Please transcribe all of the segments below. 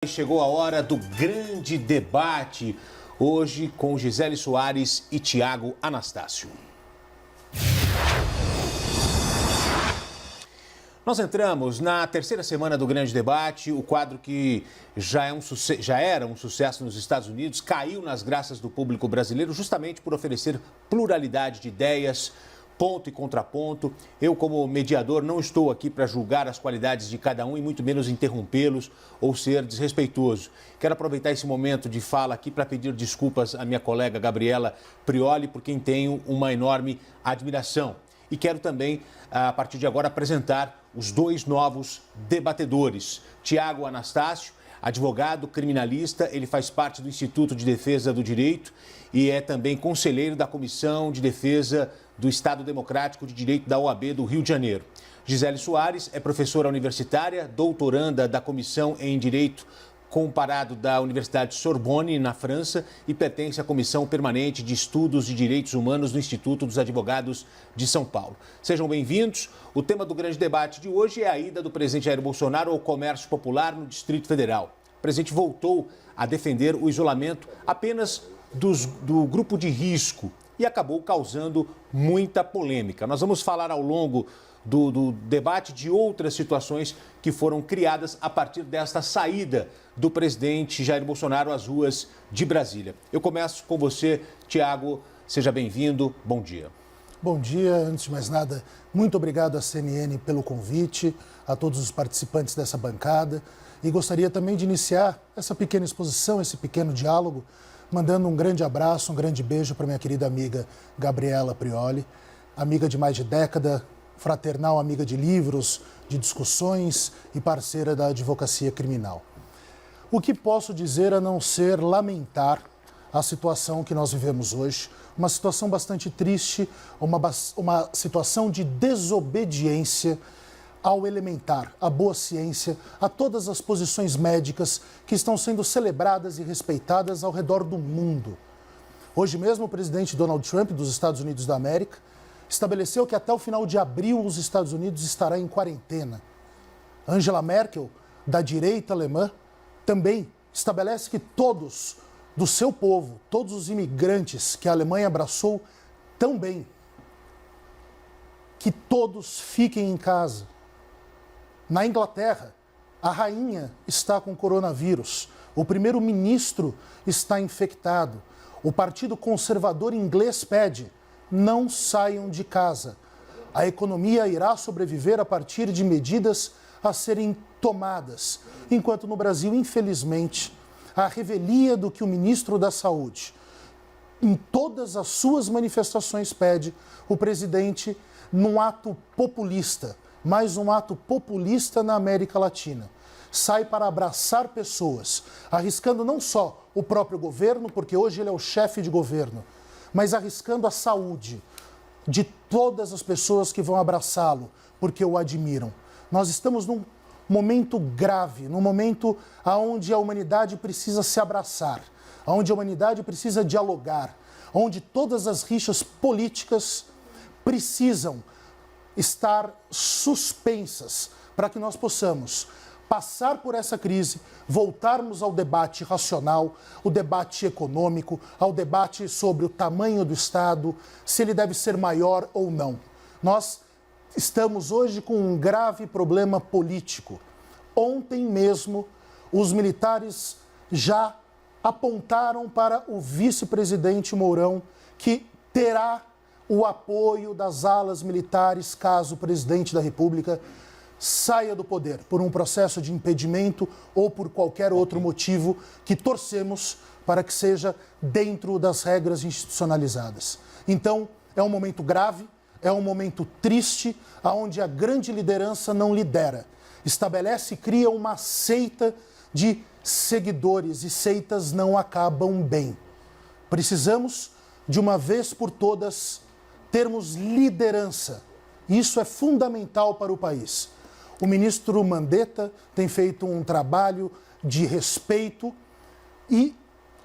Chegou a hora do grande debate, hoje com Gisele Soares e Tiago Anastácio. Nós entramos na terceira semana do grande debate, o quadro que já era um sucesso nos Estados Unidos, caiu nas graças do público brasileiro justamente por oferecer pluralidade de ideias, ponto e contraponto. Eu, como mediador, não estou aqui para julgar as qualidades de cada um e muito menos interrompê-los ou ser desrespeitoso. Quero aproveitar esse momento de fala aqui para pedir desculpas à minha colega Gabriela Prioli, por quem tenho uma enorme admiração. E quero também, a partir de agora, apresentar os dois novos debatedores. Tiago Anastácio, advogado criminalista, ele faz parte do Instituto de Defesa do Direito e é também conselheiro da Comissão de Defesa do Estado Democrático de Direito da OAB do Rio de Janeiro. Gisele Soares é professora universitária, doutoranda da Comissão em Direito Comparado da Universidade Sorbonne, na França, e pertence à Comissão Permanente de Estudos de Direitos Humanos do Instituto dos Advogados de São Paulo. Sejam bem-vindos. O tema do grande debate de hoje é a ida do presidente Jair Bolsonaro ao comércio popular no Distrito Federal. O presidente voltou a defender o isolamento apenas do grupo de risco e acabou causando muita polêmica. Nós vamos falar ao longo do debate de outras situações que foram criadas a partir desta saída do presidente Jair Bolsonaro às ruas de Brasília. Eu começo com você, Tiago. Seja bem-vindo. Bom dia. Bom dia. Antes de mais nada, muito obrigado à CNN pelo convite, a todos os participantes dessa bancada. E gostaria também de iniciar essa pequena exposição, esse pequeno diálogo, mandando um grande abraço, um grande beijo para minha querida amiga Gabriela Prioli, amiga de mais de década, fraternal amiga de livros, de discussões e parceira da advocacia criminal. O que posso dizer a não ser lamentar a situação que nós vivemos hoje, uma situação bastante triste, uma situação de desobediência ao elementar, à boa ciência, a todas as posições médicas que estão sendo celebradas e respeitadas ao redor do mundo. Hoje mesmo, o presidente Donald Trump, dos Estados Unidos da América, estabeleceu que até o final de abril os Estados Unidos estará em quarentena. Angela Merkel, da direita alemã, também estabelece que todos do seu povo, todos os imigrantes que a Alemanha abraçou tão bem, que todos fiquem em casa. Na Inglaterra, a rainha está com coronavírus, o primeiro-ministro está infectado, o Partido Conservador inglês pede: não saiam de casa. A economia irá sobreviver a partir de medidas a serem tomadas, enquanto no Brasil, infelizmente, a revelia do que o ministro da Saúde, em todas as suas manifestações, pede, o presidente, num ato populista, mais um ato populista na América Latina, sai para abraçar pessoas, arriscando não só o próprio governo, porque hoje ele é o chefe de governo, mas arriscando a saúde de todas as pessoas que vão abraçá-lo, porque o admiram. Nós estamos num momento grave, num momento onde a humanidade precisa se abraçar, onde a humanidade precisa dialogar, onde todas as rixas políticas precisam estar suspensas para que nós possamos passar por essa crise, voltarmos ao debate racional, o debate econômico, ao debate sobre o tamanho do Estado, se ele deve ser maior ou não. Nós estamos hoje com um grave problema político. Ontem mesmo, os militares já apontaram para o vice-presidente Mourão, que terá o apoio das alas militares caso o presidente da República saia do poder por um processo de impedimento ou por qualquer outro motivo que torcemos para que seja dentro das regras institucionalizadas. Então, é um momento grave, é um momento triste, onde a grande liderança não lidera. Estabelece e cria uma seita de seguidores e seitas não acabam bem. Precisamos, de uma vez por todas, termos liderança. Isso é fundamental para o país. O ministro Mandetta tem feito um trabalho de respeito e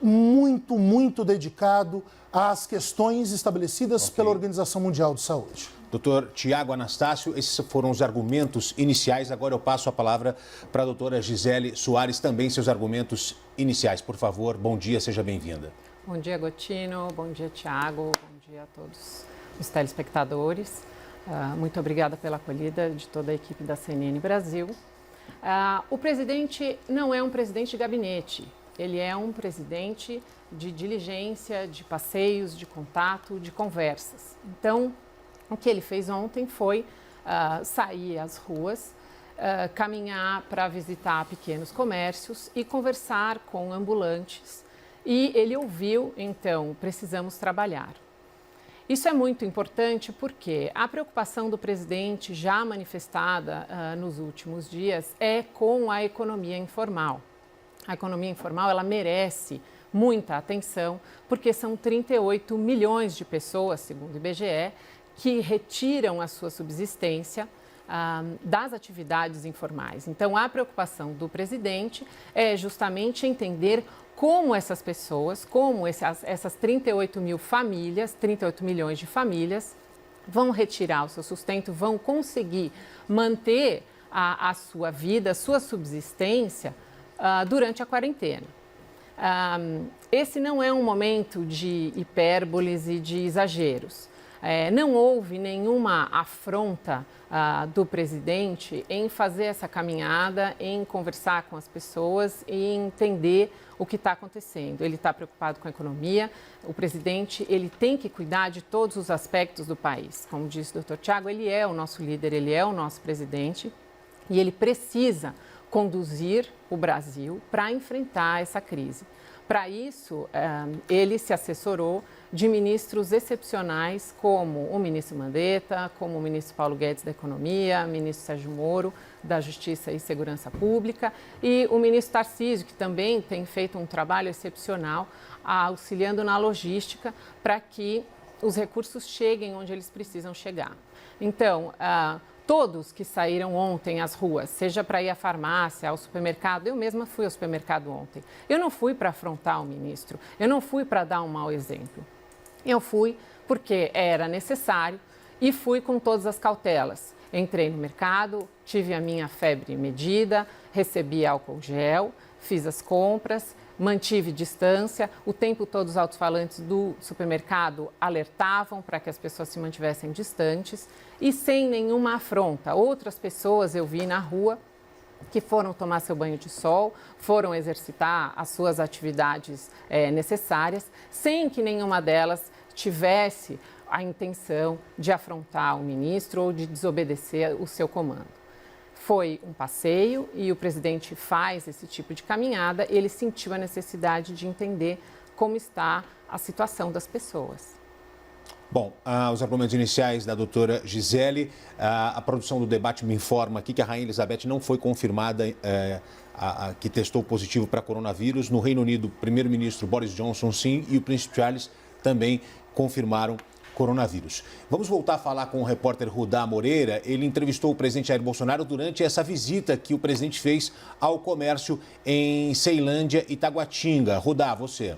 muito dedicado às questões estabelecidas pela Organização Mundial de Saúde. Doutor Tiago Anastácio, esses foram os argumentos iniciais. Agora eu passo a palavra para a doutora Gisele Soares, também seus argumentos iniciais. Por favor, bom dia, seja bem-vinda. Bom dia, Gotino. Bom dia, Tiago. Bom dia a todos os telespectadores. Muito obrigada pela acolhida de toda a equipe da CNN Brasil. O presidente não é um presidente de gabinete, ele é um presidente de diligência, de passeios, de contato, de conversas. Então, o que ele fez ontem foi sair às ruas, caminhar para visitar pequenos comércios e conversar com ambulantes. E ele ouviu, então, precisamos trabalhar. Isso é muito importante porque a preocupação do presidente, já manifestada nos últimos dias, é com a economia informal. A economia informal, ela merece muita atenção, porque são 38 milhões de pessoas, segundo o IBGE, que retiram a sua subsistência das atividades informais. Então, a preocupação do presidente é justamente entender como essas pessoas, como essas 38 mil famílias, 38 milhões de famílias, vão retirar o seu sustento, vão conseguir manter a sua vida, a sua subsistência durante a quarentena. Esse não é um momento de hipérboles e de exageros. Não houve nenhuma afronta do presidente em fazer essa caminhada, em conversar com as pessoas e entender o que está acontecendo. Ele está preocupado com a economia. O presidente, ele tem que cuidar de todos os aspectos do país. Como disse o doutor Tiago, ele é o nosso líder, ele é o nosso presidente e ele precisa conduzir o Brasil para enfrentar essa crise. Para isso, ele se assessorou de ministros excepcionais, como o ministro Mandetta, como o ministro Paulo Guedes da Economia, o ministro Sérgio Moro da Justiça e Segurança Pública e o ministro Tarcísio, que também tem feito um trabalho excepcional, auxiliando na logística para que os recursos cheguem onde eles precisam chegar. Então, todos que saíram ontem às ruas, seja para ir à farmácia, ao supermercado, eu mesma fui ao supermercado ontem. Eu não fui para afrontar o ministro, eu não fui para dar um mau exemplo. Eu fui porque era necessário e fui com todas as cautelas. Entrei no mercado, tive a minha febre medida, recebi álcool gel, fiz as compras, mantive distância. O tempo todo os alto-falantes do supermercado alertavam para que as pessoas se mantivessem distantes e sem nenhuma afronta. Outras pessoas eu vi na rua que foram tomar seu banho de sol, foram exercitar as suas atividades necessárias, sem que nenhuma delas tivesse a intenção de afrontar o ministro ou de desobedecer o seu comando. Foi um passeio e o presidente faz esse tipo de caminhada, ele sentiu a necessidade de entender como está a situação das pessoas. Bom, os argumentos iniciais da doutora Gisele, a produção do debate me informa aqui que a Rainha Elizabeth não foi confirmada que testou positivo para coronavírus. No Reino Unido, o primeiro-ministro Boris Johnson, sim, e o príncipe Charles também confirmaram coronavírus. Vamos voltar a falar com o repórter Rudá Moreira. Ele entrevistou o presidente Jair Bolsonaro durante essa visita que o presidente fez ao comércio em Ceilândia e Taguatinga. Rudá, você.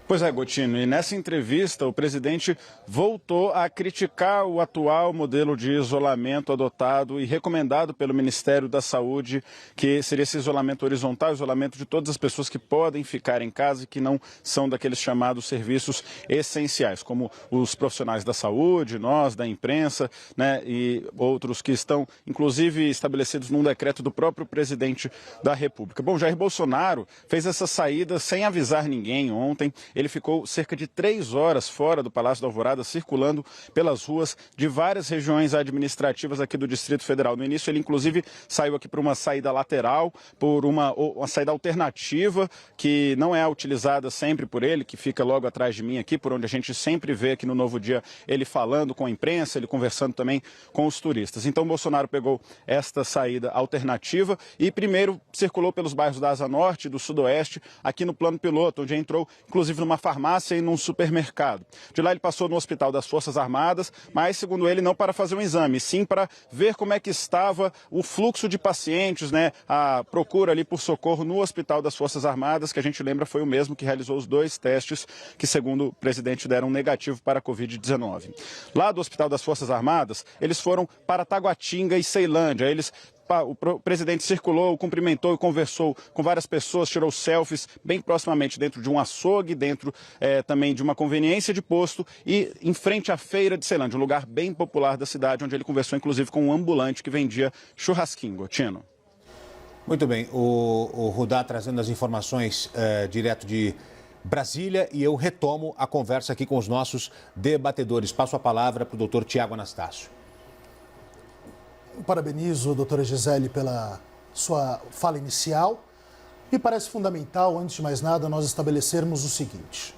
Pois é, Gotino, e nessa entrevista o presidente voltou a criticar o atual modelo de isolamento adotado e recomendado pelo Ministério da Saúde, que seria esse isolamento horizontal, isolamento de todas as pessoas que podem ficar em casa e que não são daqueles chamados serviços essenciais, como os profissionais da saúde, nós, da imprensa, né, e outros que estão, inclusive, estabelecidos num decreto do próprio presidente da República. Bom, Jair Bolsonaro fez essa saída sem avisar ninguém ontem. Ele ficou cerca de 3 horas fora do Palácio da Alvorada, circulando pelas ruas de várias regiões administrativas aqui do Distrito Federal. No início, ele, inclusive, saiu aqui por uma saída lateral, por uma saída alternativa, que não é utilizada sempre por ele, que fica logo atrás de mim aqui, por onde a gente sempre vê aqui no Novo Dia ele falando com a imprensa, ele conversando também com os turistas. Então, Bolsonaro pegou esta saída alternativa e primeiro circulou pelos bairros da Asa Norte e do Sudoeste, aqui no plano piloto, onde entrou, inclusive, numa farmácia e num supermercado. De lá ele passou no Hospital das Forças Armadas, mas, segundo ele, não para fazer um exame, sim para ver como é que estava o fluxo de pacientes, né, a procura ali por socorro no Hospital das Forças Armadas, que a gente lembra foi o mesmo que realizou os 2 testes que, segundo o presidente, deram negativo para a Covid-19. Lá do Hospital das Forças Armadas, eles foram para Taguatinga e Ceilândia. O presidente circulou, cumprimentou e conversou com várias pessoas, tirou selfies bem proximamente dentro de um açougue, dentro também de uma conveniência de posto e em frente à Feira de Ceilândia, um lugar bem popular da cidade, onde ele conversou inclusive com um ambulante que vendia churrasquinho. Tino. Muito bem, o Rudá trazendo as informações direto de Brasília e eu retomo a conversa aqui com os nossos debatedores. Passo a palavra para o doutor Tiago Anastácio. Parabenizo a doutora Gisele pela sua fala inicial. Me parece fundamental, antes de mais nada, nós estabelecermos o seguinte.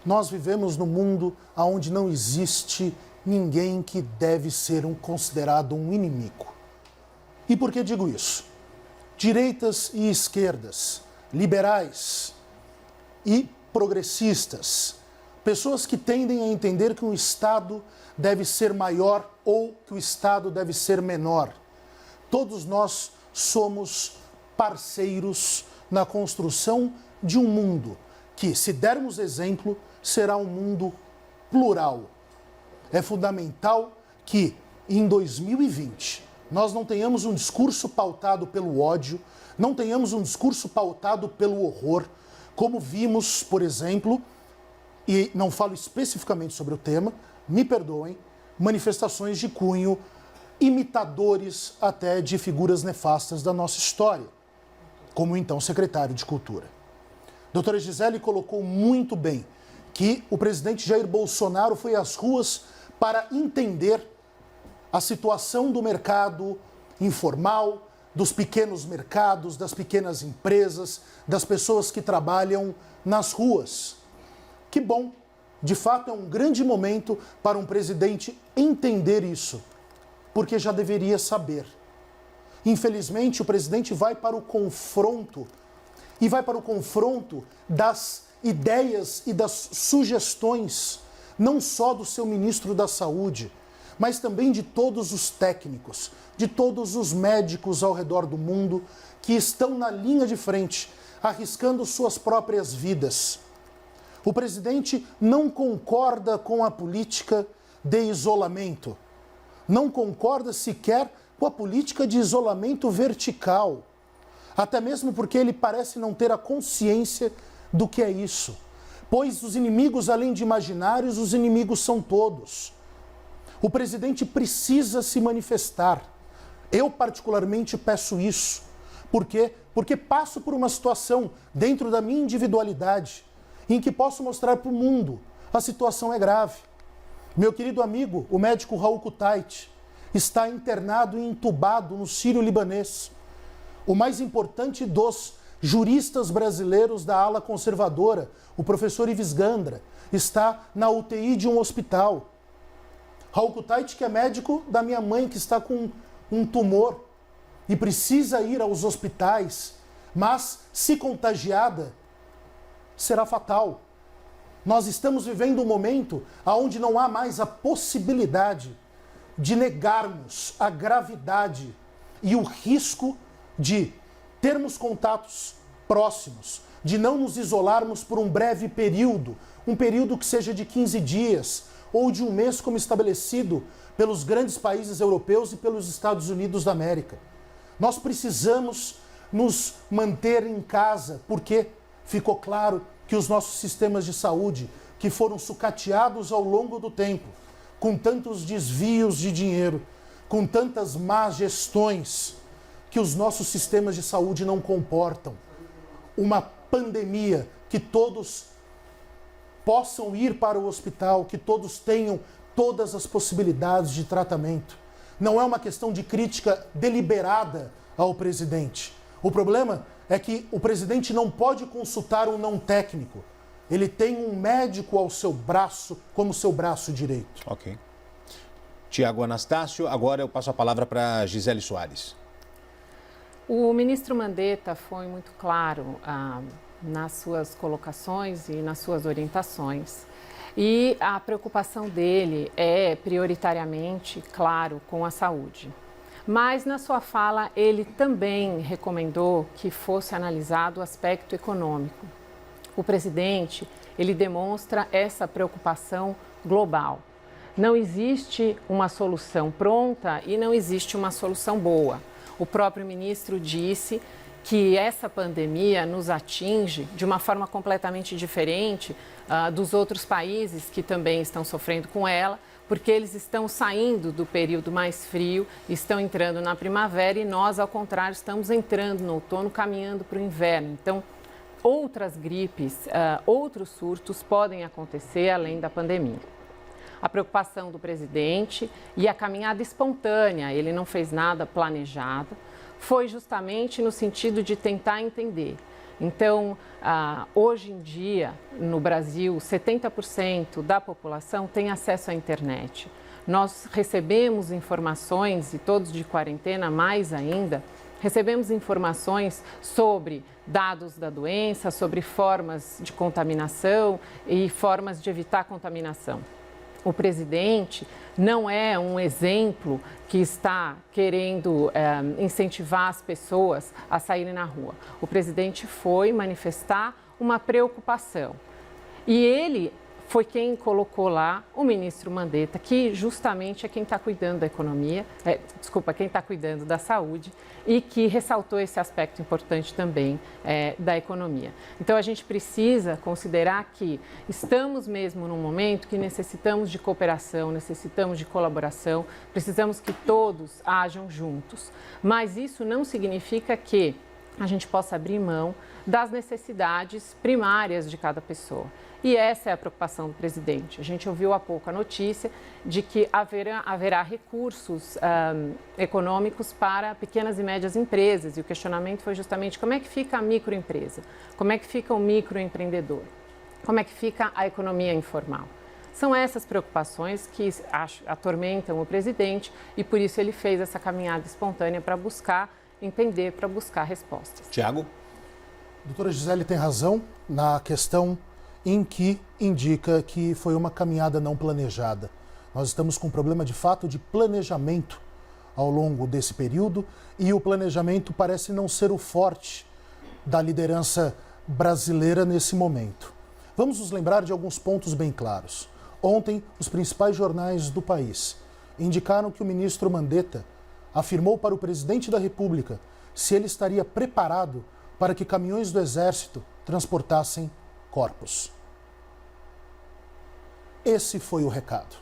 Nós vivemos num mundo onde não existe ninguém que deve ser considerado um inimigo. E por que digo isso? Direitas e esquerdas, liberais e progressistas, pessoas que tendem a entender que um Estado deve ser maior ou que o Estado deve ser menor. Todos nós somos parceiros na construção de um mundo que, se dermos exemplo, será um mundo plural. É fundamental que, em 2020, nós não tenhamos um discurso pautado pelo ódio, não tenhamos um discurso pautado pelo horror, como vimos, por exemplo, e não falo especificamente sobre o tema, me perdoem, manifestações de cunho imitadores até de figuras nefastas da nossa história, como o então secretário de Cultura. Doutora Gisele colocou muito bem que o presidente Jair Bolsonaro foi às ruas para entender a situação do mercado informal, dos pequenos mercados, das pequenas empresas, das pessoas que trabalham nas ruas. Que bom! De fato, é um grande momento para um presidente entender isso, porque já deveria saber. Infelizmente, o presidente vai para o confronto, e vai para o confronto das ideias e das sugestões, não só do seu ministro da Saúde, mas também de todos os técnicos, de todos os médicos ao redor do mundo que estão na linha de frente, arriscando suas próprias vidas. O presidente não concorda com a política de isolamento, não concorda sequer com a política de isolamento vertical, até mesmo porque ele parece não ter a consciência do que é isso, pois os inimigos, além de imaginários, os inimigos são todos. O presidente precisa se manifestar. Eu particularmente peço isso. Por quê? Porque passo por uma situação dentro da minha individualidade em que posso mostrar para o mundo a situação é grave. Meu querido amigo, o médico Raul Kutaiti, está internado e entubado no Sírio-Libanês. O mais importante dos juristas brasileiros da ala conservadora, o professor Ives Gandra, está na UTI de um hospital. Raul Kutaiti, que é médico da minha mãe, que está com um tumor e precisa ir aos hospitais, mas, se contagiada, será fatal. Nós estamos vivendo um momento onde não há mais a possibilidade de negarmos a gravidade e o risco de termos contatos próximos, de não nos isolarmos por um breve período, um período que seja de 15 dias ou de um mês, como estabelecido pelos grandes países europeus e pelos Estados Unidos da América. Nós precisamos nos manter em casa, porque ficou claro que os nossos sistemas de saúde, que foram sucateados ao longo do tempo, com tantos desvios de dinheiro, com tantas más gestões, que os nossos sistemas de saúde não comportam uma pandemia, que todos possam ir para o hospital, que todos tenham todas as possibilidades de tratamento. Não é uma questão de crítica deliberada ao presidente. O problema é que o presidente não pode consultar um não técnico. Ele tem um médico ao seu braço, como seu braço direito. Ok. Tiago Anastácio, agora eu passo a palavra para Gisele Soares. O ministro Mandetta foi muito claro nas suas colocações e nas suas orientações. E a preocupação dele é prioritariamente, claro, com a saúde. Mas na sua fala ele também recomendou que fosse analisado o aspecto econômico. O presidente, ele demonstra essa preocupação global. Não existe uma solução pronta e não existe uma solução boa. O próprio ministro disse que essa pandemia nos atinge de uma forma completamente diferente dos outros países que também estão sofrendo com ela, porque eles estão saindo do período mais frio, estão entrando na primavera e nós, ao contrário, estamos entrando no outono, caminhando para o inverno. Então, outras gripes, outros surtos podem acontecer além da pandemia. A preocupação do presidente e a caminhada espontânea, ele não fez nada planejado, foi justamente no sentido de tentar entender. Então, hoje em dia, no Brasil, 70% da população tem acesso à internet. Nós recebemos informações, e todos de quarentena mais ainda, recebemos informações sobre dados da doença, sobre formas de contaminação e formas de evitar a contaminação. O presidente não é um exemplo que está querendo incentivar as pessoas a saírem na rua. O presidente foi manifestar uma preocupação. E ele foi quem colocou lá o ministro Mandetta, que justamente é quem está cuidando da economia, quem está cuidando da saúde e que ressaltou esse aspecto importante também da economia. Então, a gente precisa considerar que estamos mesmo num momento que necessitamos de cooperação, necessitamos de colaboração, precisamos que todos hajam juntos. Mas isso não significa que a gente possa abrir mão das necessidades primárias de cada pessoa. E essa é a preocupação do presidente. A gente ouviu há pouco a notícia de que haverá recursos econômicos para pequenas e médias empresas. E o questionamento foi justamente como é que fica a microempresa, como é que fica o microempreendedor, como é que fica a economia informal. São essas preocupações que atormentam o presidente e por isso ele fez essa caminhada espontânea para buscar entender, para buscar respostas. Tiago? Doutora Gisele tem razão na questão em que indica que foi uma caminhada não planejada. Nós estamos com um problema de fato de planejamento ao longo desse período e o planejamento parece não ser o forte da liderança brasileira nesse momento. Vamos nos lembrar de alguns pontos bem claros. Ontem, os principais jornais do país indicaram que o ministro Mandetta afirmou para o presidente da República se ele estaria preparado para que caminhões do Exército transportassem corpos. Esse foi o recado.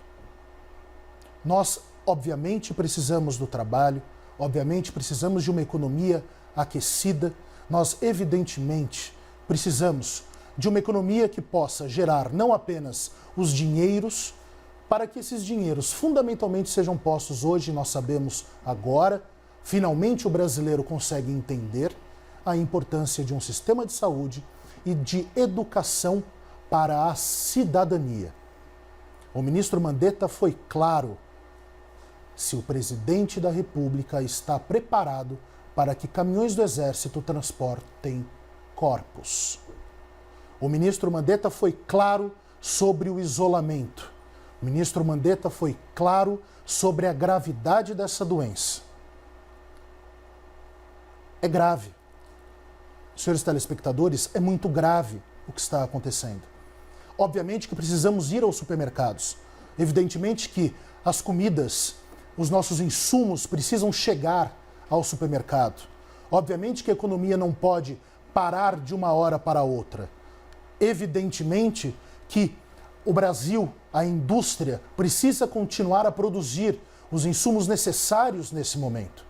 Nós, obviamente, precisamos do trabalho, obviamente, precisamos de uma economia aquecida, nós, evidentemente, precisamos de uma economia que possa gerar não apenas os dinheiros, para que esses dinheiros fundamentalmente sejam postos hoje, nós sabemos agora, finalmente o brasileiro consegue entender a importância de um sistema de saúde e de educação para a cidadania. O ministro Mandetta foi claro se o presidente da República está preparado para que caminhões do Exército transportem corpos. O ministro Mandetta foi claro sobre o isolamento. O ministro Mandetta foi claro sobre a gravidade dessa doença. É grave. Senhores telespectadores, é muito grave o que está acontecendo. Obviamente que precisamos ir aos supermercados. Evidentemente que as comidas, os nossos insumos precisam chegar ao supermercado. Obviamente que a economia não pode parar de uma hora para outra. Evidentemente que o Brasil, a indústria, precisa continuar a produzir os insumos necessários nesse momento,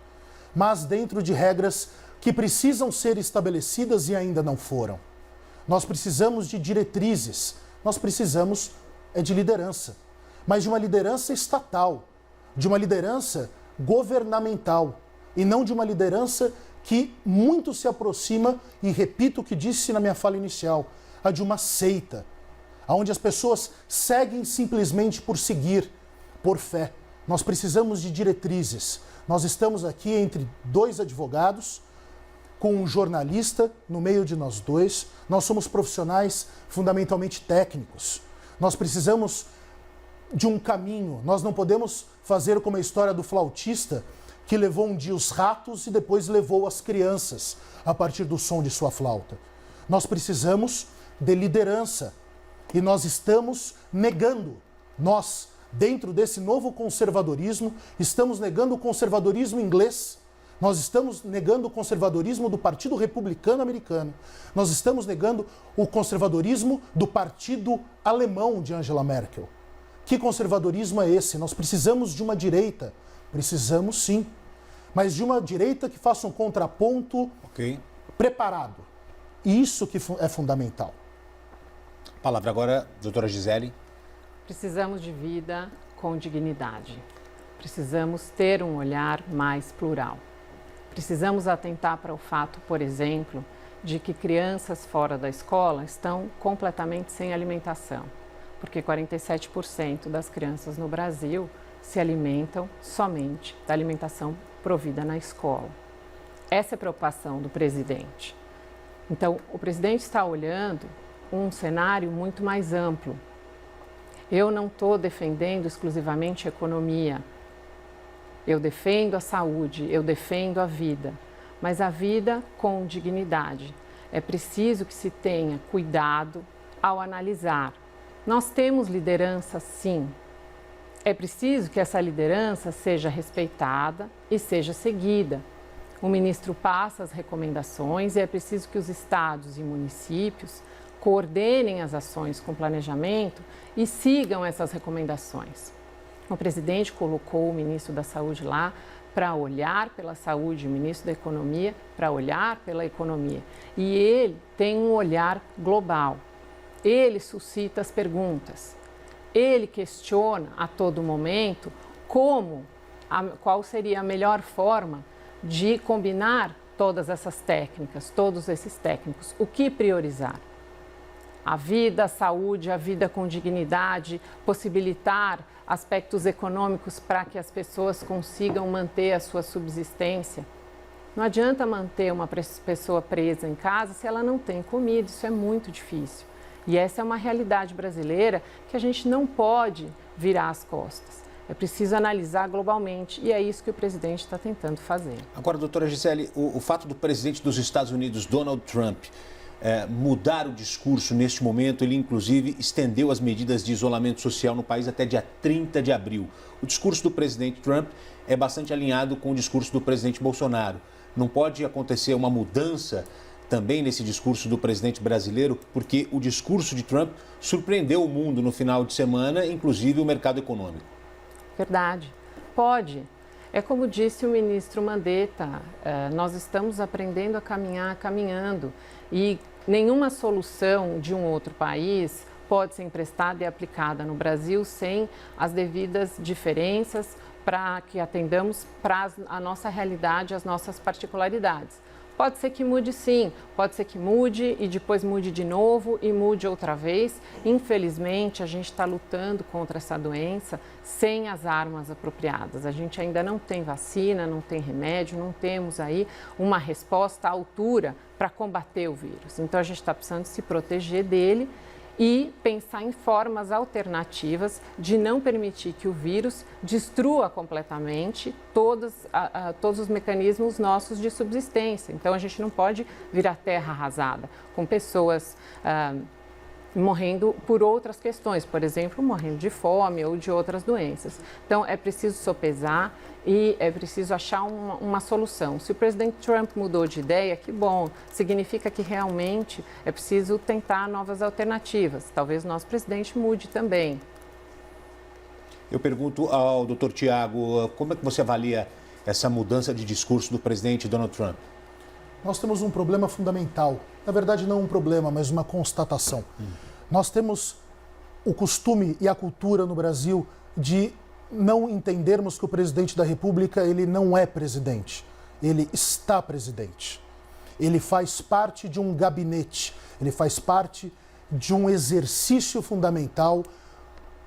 mas dentro de regras que precisam ser estabelecidas e ainda não foram. Nós precisamos de diretrizes, nós precisamos de liderança, mas de uma liderança estatal, de uma liderança governamental e não de uma liderança que muito se aproxima, e repito o que disse na minha fala inicial, a de uma seita, onde as pessoas seguem simplesmente por seguir, por fé. Nós precisamos de diretrizes. Nós estamos aqui entre dois advogados, com um jornalista no meio de nós dois. Nós somos profissionais fundamentalmente técnicos. Nós precisamos de um caminho. Nós não podemos fazer como a história do flautista, que levou um dia os ratos e depois levou as crianças a partir do som de sua flauta. Nós precisamos de liderança e nós estamos negando, nós, dentro desse novo conservadorismo, estamos negando o conservadorismo inglês, nós estamos negando o conservadorismo do Partido Republicano Americano, nós estamos negando o conservadorismo do Partido Alemão de Angela Merkel. Que conservadorismo é esse? Nós precisamos de uma direita, precisamos sim, mas de uma direita que faça um contraponto preparado. E isso que é fundamental. Palavra agora, doutora Gisele. Precisamos de vida com dignidade. Precisamos ter um olhar mais plural. Precisamos atentar para o fato, por exemplo, de que crianças fora da escola estão completamente sem alimentação, porque 47% das crianças no Brasil se alimentam somente da alimentação provida na escola. Essa é a preocupação do presidente. Então, o presidente está olhando um cenário muito mais amplo. Eu não estou defendendo exclusivamente a economia. Eu defendo a saúde, eu defendo a vida, mas a vida com dignidade. É preciso que se tenha cuidado ao analisar. Nós temos liderança, sim. É preciso que essa liderança seja respeitada e seja seguida. O ministro passa as recomendações e é preciso que os estados e municípios coordenem as ações com planejamento e sigam essas recomendações. O presidente colocou o ministro da Saúde lá para olhar pela saúde, o ministro da Economia para olhar pela economia. E ele tem um olhar global. Ele suscita as perguntas. Ele questiona a todo momento qual seria a melhor forma de combinar todas essas técnicas, todos esses técnicos. O que priorizar? A vida, a saúde, a vida com dignidade, possibilitar aspectos econômicos para que as pessoas consigam manter a sua subsistência. Não adianta manter uma pessoa presa em casa se ela não tem comida, isso é muito difícil. E essa é uma realidade brasileira que a gente não pode virar as costas. É preciso analisar globalmente e é isso que o presidente está tentando fazer. Agora, doutora Gisele, o fato do presidente dos Estados Unidos, Donald Trump, mudar o discurso neste momento, ele inclusive estendeu as medidas de isolamento social no país até dia 30 de abril. O discurso do presidente Trump é bastante alinhado com o discurso do presidente Bolsonaro. Não pode acontecer uma mudança também nesse discurso do presidente brasileiro, porque o discurso de Trump surpreendeu o mundo no final de semana, inclusive o mercado econômico. Verdade. Pode. É como disse o ministro Mandetta, nós estamos aprendendo a caminhar caminhando e nenhuma solução de um outro país pode ser emprestada e aplicada no Brasil sem as devidas diferenças para que atendamos para a nossa realidade, as nossas particularidades. Pode ser que mude sim, pode ser que mude e depois mude de novo e mude outra vez. Infelizmente, a gente está lutando contra essa doença sem as armas apropriadas. A gente ainda não tem vacina, não tem remédio, não temos aí uma resposta à altura para combater o vírus. Então, a gente está precisando se proteger dele e pensar em formas alternativas de não permitir que o vírus destrua completamente todos os mecanismos nossos de subsistência. Então, a gente não pode virar terra arrasada, com pessoas morrendo por outras questões, por exemplo, morrendo de fome ou de outras doenças. Então, é preciso sopesar e é preciso achar uma solução. Se o presidente Trump mudou de ideia, que bom, significa que realmente é preciso tentar novas alternativas. Talvez o nosso presidente mude também. Eu pergunto ao doutor Tiago, como é que você avalia essa mudança de discurso do presidente Donald Trump? Nós temos um problema fundamental. Na verdade, não um problema, mas uma constatação. Nós temos o costume e a cultura no Brasil de não entendermos que o presidente da República, ele não é presidente. Ele está presidente. Ele faz parte de um gabinete. Ele faz parte de um exercício fundamental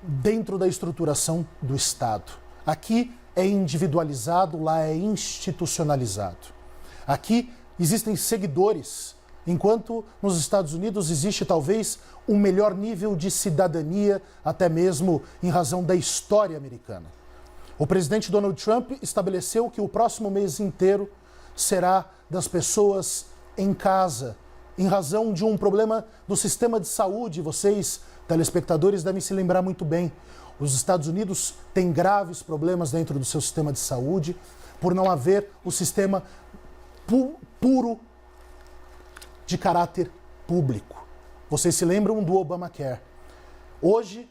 dentro da estruturação do Estado. Aqui é individualizado, lá é institucionalizado. Aqui existem seguidores, enquanto nos Estados Unidos existe talvez um melhor nível de cidadania, até mesmo em razão da história americana. O presidente Donald Trump estabeleceu que o próximo mês inteiro será das pessoas em casa, em razão de um problema do sistema de saúde. Vocês, telespectadores, devem se lembrar muito bem. Os Estados Unidos têm graves problemas dentro do seu sistema de saúde por não haver o sistema puro de caráter público. Vocês se lembram do Obamacare. Hoje,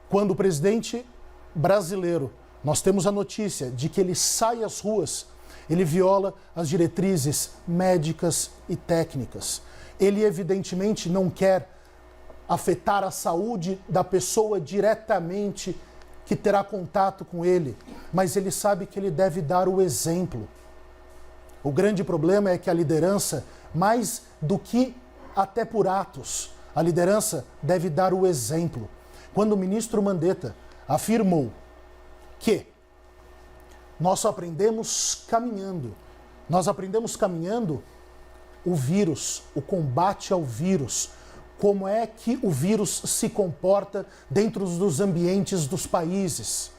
quando o presidente brasileiro, nós temos a notícia de que ele sai às ruas, ele viola as diretrizes médicas e técnicas. Ele evidentemente não quer afetar a saúde da pessoa diretamente que terá contato com ele, mas ele sabe que ele deve dar o exemplo. O grande problema é que a liderança, mais do que até por atos, a liderança deve dar o exemplo. Quando o ministro Mandetta afirmou que nós aprendemos caminhando o vírus, o combate ao vírus, como é que o vírus se comporta dentro dos ambientes dos países.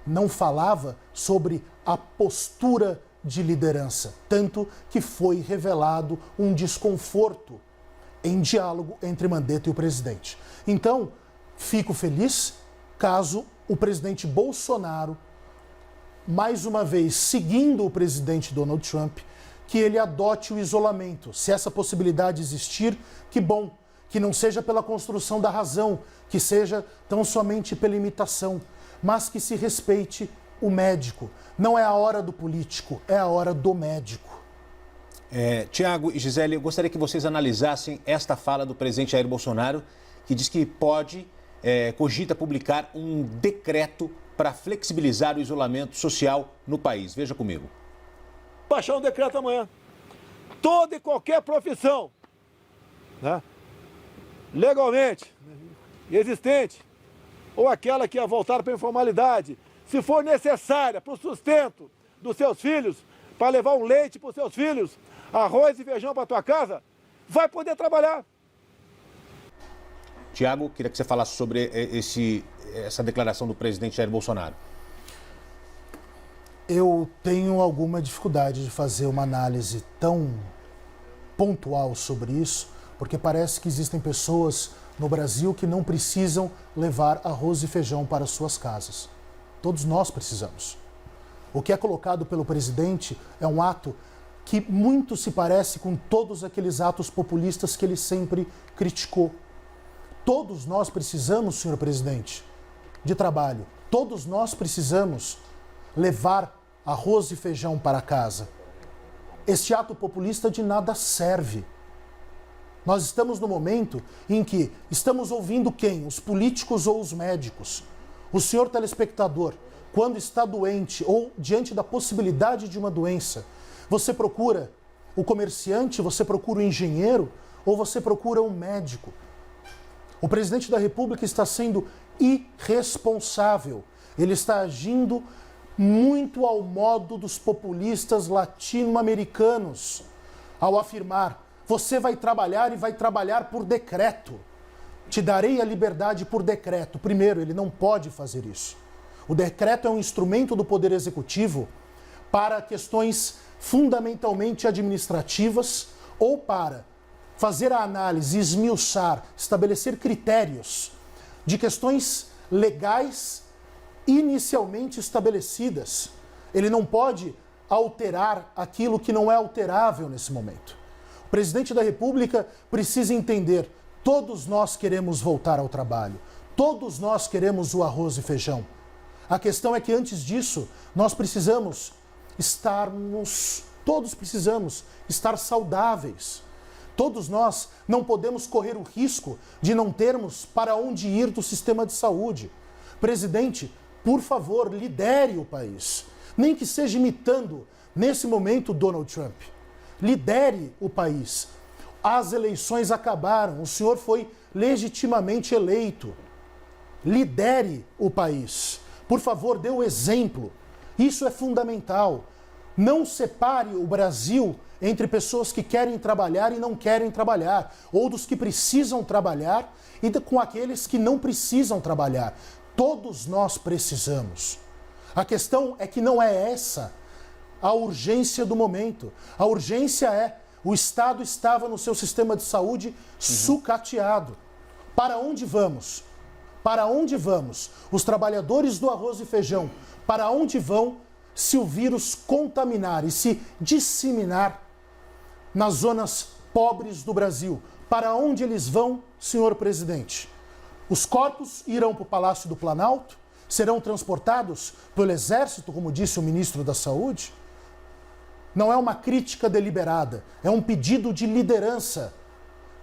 Não falava sobre a postura de liderança, tanto que foi revelado um desconforto em diálogo entre Mandetta e o presidente. Então, fico feliz caso o presidente Bolsonaro, mais uma vez seguindo o presidente Donald Trump, que ele adote o isolamento. Se essa possibilidade existir, que bom, que não seja pela construção da razão, que seja tão somente pela imitação, mas que se respeite o médico. Não é a hora do político, é a hora do médico. Tiago e Gisele, eu gostaria que vocês analisassem esta fala do presidente Jair Bolsonaro, que diz que cogita publicar um decreto para flexibilizar o isolamento social no país. Veja comigo. Baixar um decreto amanhã. Toda e qualquer profissão, né, legalmente existente, ou aquela que é voltada para a informalidade, se for necessária para o sustento dos seus filhos, para levar um leite para os seus filhos, arroz e feijão para a tua casa, vai poder trabalhar. Tiago, queria que você falasse sobre essa declaração do presidente Jair Bolsonaro. Eu tenho alguma dificuldade de fazer uma análise tão pontual sobre isso, porque parece que existem pessoas no Brasil que não precisam levar arroz e feijão para suas casas. Todos nós precisamos. O que é colocado pelo presidente é um ato que muito se parece com todos aqueles atos populistas que ele sempre criticou. Todos nós precisamos, senhor presidente, de trabalho. Todos nós precisamos levar arroz e feijão para casa. Este ato populista de nada serve. Nós estamos no momento em que estamos ouvindo quem? Os políticos ou os médicos? O senhor telespectador, quando está doente ou diante da possibilidade de uma doença, você procura o comerciante, você procura o engenheiro ou você procura um médico? O presidente da República está sendo irresponsável. Ele está agindo muito ao modo dos populistas latino-americanos, ao afirmar: você vai trabalhar e vai trabalhar por decreto. Te darei a liberdade por decreto. Primeiro, ele não pode fazer isso. O decreto é um instrumento do Poder Executivo para questões fundamentalmente administrativas ou para fazer a análise, esmiuçar, estabelecer critérios de questões legais inicialmente estabelecidas. Ele não pode alterar aquilo que não é alterável nesse momento. O presidente da República precisa entender: todos nós queremos voltar ao trabalho, todos nós queremos o arroz e feijão. A questão é que antes disso, nós todos precisamos estar saudáveis. Todos nós não podemos correr o risco de não termos para onde ir do sistema de saúde. Presidente, por favor, lidere o país. Nem que seja imitando, nesse momento, Donald Trump. Lidere o país. As eleições acabaram, o senhor foi legitimamente eleito. Lidere o país. Por favor, dê o exemplo. Isso é fundamental. Não separe o Brasil entre pessoas que querem trabalhar e não querem trabalhar, ou dos que precisam trabalhar e com aqueles que não precisam trabalhar. Todos nós precisamos. A questão é que não é essa a urgência do momento. A urgência é: o Estado estava no seu sistema de saúde sucateado. Para onde vamos? Para onde vamos? Os trabalhadores do arroz e feijão, para onde vão se o vírus contaminar e se disseminar nas zonas pobres do Brasil? Para onde eles vão, senhor presidente? Os corpos irão para o Palácio do Planalto? Serão transportados pelo Exército, como disse o ministro da Saúde? Não é uma crítica deliberada, é um pedido de liderança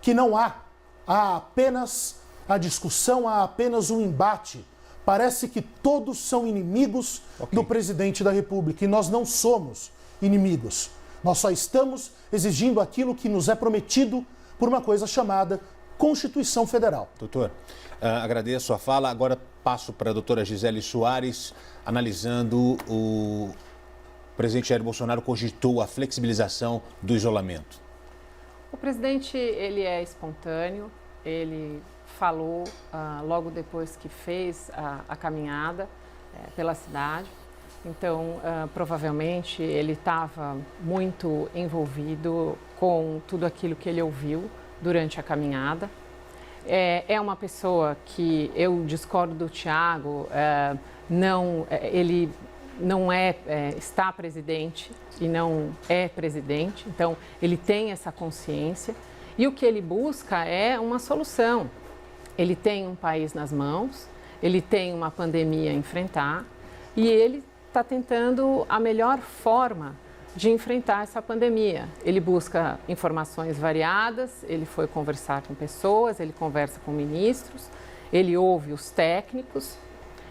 que não há. Há apenas a discussão, há apenas um embate. Parece que todos são inimigos do presidente da República e nós não somos inimigos. Nós só estamos exigindo aquilo que nos é prometido por uma coisa chamada Constituição Federal. Doutor, agradeço a fala. Agora passo para a doutora Gisele Soares, analisando o presidente Jair Bolsonaro cogitou a flexibilização do isolamento. O presidente, ele é espontâneo, ele falou logo depois que fez a caminhada pela cidade. Então, provavelmente, ele estava muito envolvido com tudo aquilo que ele ouviu durante a caminhada. É uma pessoa que eu discordo do Thiago, ele não está presidente e não é presidente, então ele tem essa consciência e o que ele busca é uma solução. Ele tem um país nas mãos, ele tem uma pandemia a enfrentar e ele está tentando a melhor forma de enfrentar essa pandemia. Ele busca informações variadas, ele foi conversar com pessoas, ele conversa com ministros, ele ouve os técnicos.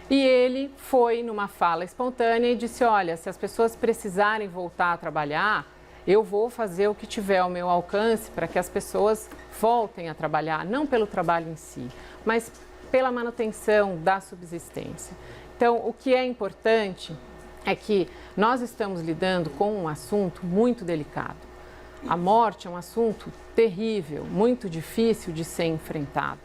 E ele foi numa fala espontânea e disse: olha, se as pessoas precisarem voltar a trabalhar, eu vou fazer o que tiver ao meu alcance para que as pessoas voltem a trabalhar, não pelo trabalho em si, mas pela manutenção da subsistência. Então, o que é importante é que nós estamos lidando com um assunto muito delicado. A morte é um assunto terrível, muito difícil de ser enfrentado.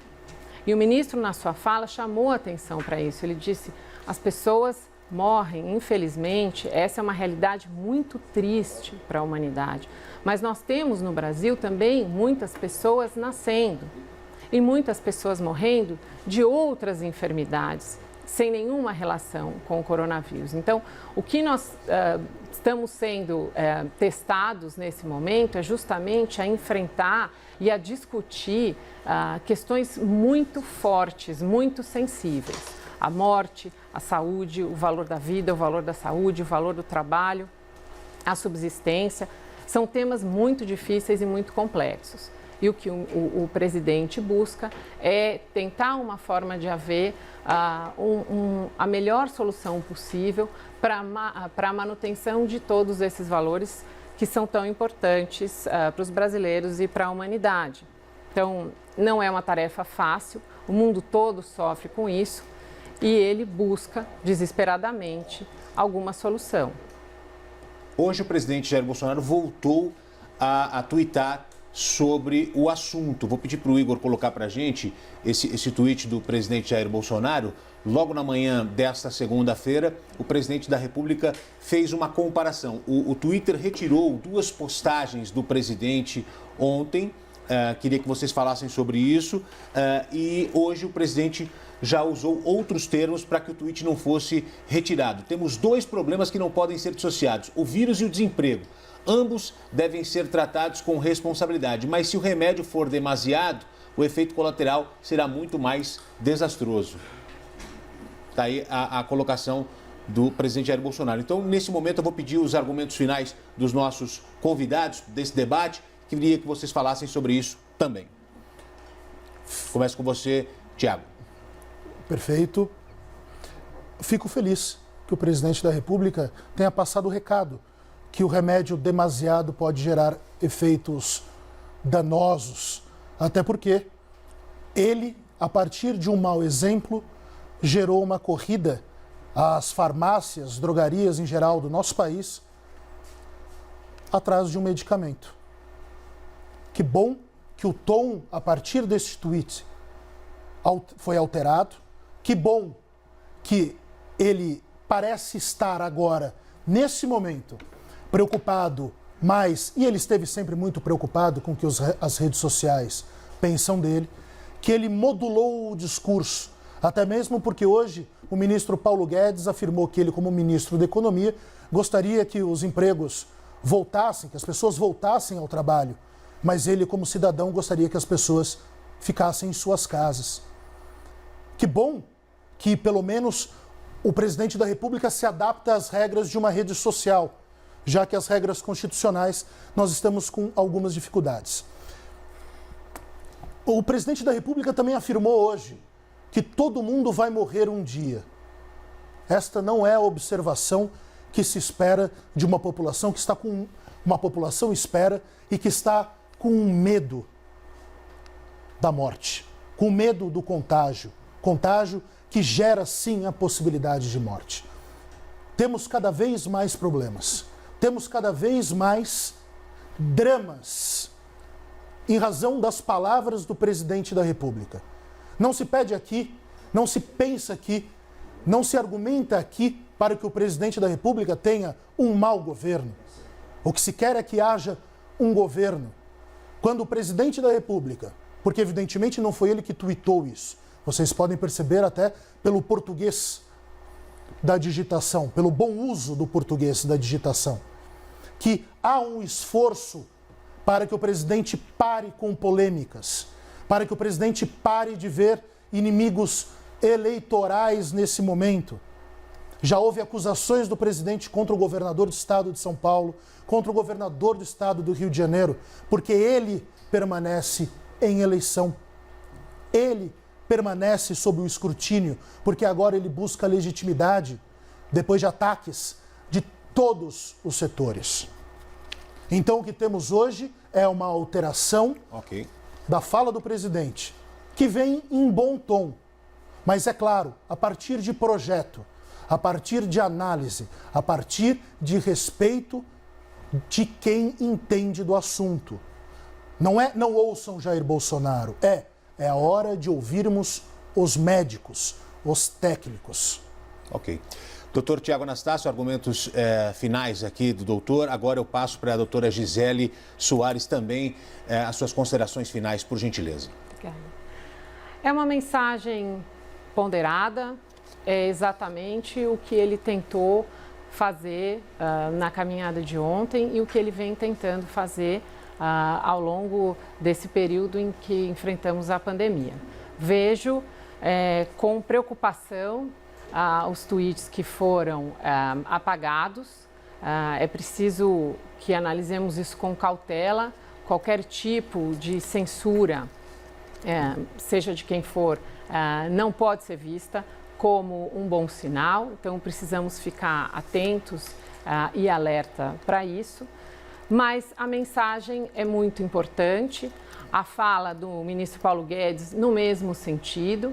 E o ministro, na sua fala, chamou a atenção para isso. Ele disse: as pessoas morrem, infelizmente, essa é uma realidade muito triste para a humanidade. Mas nós temos no Brasil também muitas pessoas nascendo e muitas pessoas morrendo de outras enfermidades, sem nenhuma relação com o coronavírus. Então, o que nós estamos sendo testados nesse momento é justamente a enfrentar e a discutir questões muito fortes, muito sensíveis. A morte, a saúde, o valor da vida, o valor da saúde, o valor do trabalho, a subsistência. São temas muito difíceis e muito complexos. E o que o presidente busca é tentar uma forma de haver a melhor solução possível para a manutenção de todos esses valores que são tão importantes para os brasileiros e para a humanidade. Então, não é uma tarefa fácil, o mundo todo sofre com isso e ele busca desesperadamente alguma solução. Hoje o presidente Jair Bolsonaro voltou a tuitar sobre o assunto. Vou pedir para o Igor colocar para a gente esse tweet do presidente Jair Bolsonaro. Logo na manhã desta segunda-feira, o presidente da República fez uma comparação. O Twitter retirou 2 postagens do presidente ontem. Queria que vocês falassem sobre isso. E hoje o presidente já usou outros termos para que o tweet não fosse retirado. Temos 2 problemas que não podem ser dissociados: o vírus e o desemprego. Ambos devem ser tratados com responsabilidade, mas se o remédio for demasiado, o efeito colateral será muito mais desastroso. Está aí a colocação do presidente Jair Bolsonaro. Então, nesse momento, eu vou pedir os argumentos finais dos nossos convidados desse debate. Queria que vocês falassem sobre isso também. Começo com você, Thiago. Perfeito. Fico feliz que o presidente da República tenha passado o recado que o remédio demasiado pode gerar efeitos danosos, até porque ele, a partir de um mau exemplo, gerou uma corrida às farmácias, drogarias em geral do nosso país, atrás de um medicamento. Que bom que o tom, a partir desse tweet, foi alterado. Que bom que ele parece estar agora, nesse momento, preocupado mais, e ele esteve sempre muito preocupado com o que as redes sociais pensam dele, que ele modulou o discurso, até mesmo porque hoje o ministro Paulo Guedes afirmou que ele, como ministro da Economia, gostaria que os empregos voltassem, que as pessoas voltassem ao trabalho, mas ele, como cidadão, gostaria que as pessoas ficassem em suas casas. Que bom que, pelo menos, o presidente da República se adapta às regras de uma rede social, já que as regras constitucionais nós estamos com algumas dificuldades. O presidente da República também afirmou hoje que todo mundo vai morrer um dia. Esta não é a observação que se espera de uma população que está com uma população espera e que está com medo da morte, com medo do contágio, contágio que gera sim a possibilidade de morte. Temos cada vez mais problemas, temos cada vez mais dramas em razão das palavras do presidente da República. Não se pede aqui, não se pensa aqui, não se argumenta aqui para que o presidente da República tenha um mau governo. O que se quer é que haja um governo. Quando o presidente da República, porque evidentemente não foi ele que tuitou isso, vocês podem perceber até pelo português da digitação, pelo bom uso do português da digitação, que há um esforço para que o presidente pare com polêmicas, para que o presidente pare de ver inimigos eleitorais nesse momento. Já houve acusações do presidente contra o governador do estado de São Paulo, contra o governador do estado do Rio de Janeiro, porque ele permanece em eleição. Ele permanece sob o escrutínio, porque agora ele busca legitimidade depois de ataques de todos os setores. Então o que temos hoje é uma alteração da fala do presidente, que vem em bom tom, mas é claro, a partir de projeto, a partir de análise, a partir de respeito de quem entende do assunto. Não ouçam Jair Bolsonaro, é a hora de ouvirmos os médicos, os técnicos. Ok. Doutor Tiago Anastácio, argumentos finais aqui do doutor. Agora eu passo para a doutora Gisele Soares também, as suas considerações finais, por gentileza. Obrigada. É uma mensagem ponderada, é exatamente o que ele tentou fazer na caminhada de ontem e o que ele vem tentando fazer ao longo desse período em que enfrentamos a pandemia. Vejo com preocupação os tweets que foram apagados. É preciso que analisemos isso com cautela. Qualquer tipo de censura, seja de quem for, não pode ser vista como um bom sinal. Então, precisamos ficar atentos e alerta para isso. Mas a mensagem é muito importante. A fala do ministro Paulo Guedes no mesmo sentido.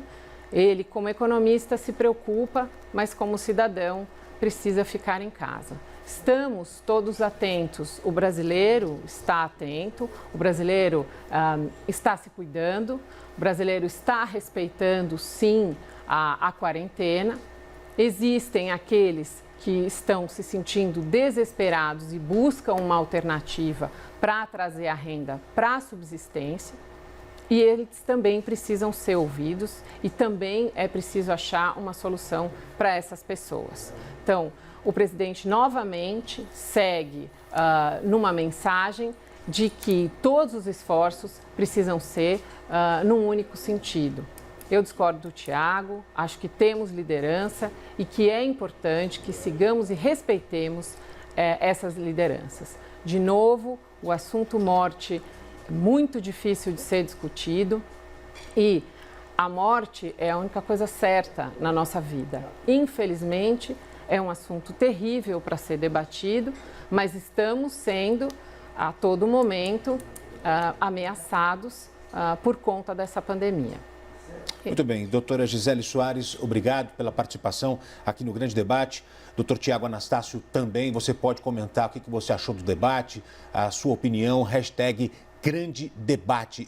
Ele, como economista, se preocupa, mas como cidadão precisa ficar em casa. Estamos todos atentos, o brasileiro está atento, o brasileiro está se cuidando, o brasileiro está respeitando, sim, a quarentena. Existem aqueles que estão se sentindo desesperados e buscam uma alternativa para trazer a renda para a subsistência. E eles também precisam ser ouvidos e também é preciso achar uma solução para essas pessoas. Então, o presidente novamente segue numa mensagem de que todos os esforços precisam ser num único sentido. Eu discordo do Tiago, acho que temos liderança e que é importante que sigamos e respeitemos essas lideranças. De novo, o assunto morte muito difícil de ser discutido e a morte é a única coisa certa na nossa vida. Infelizmente, é um assunto terrível para ser debatido, mas estamos sendo a todo momento ameaçados por conta dessa pandemia. Muito bem, doutora Gisele Soares, obrigado pela participação aqui no Grande Debate. Doutor Tiago Anastácio também, você pode comentar o que você achou do debate, a sua opinião, #GrandeDebate.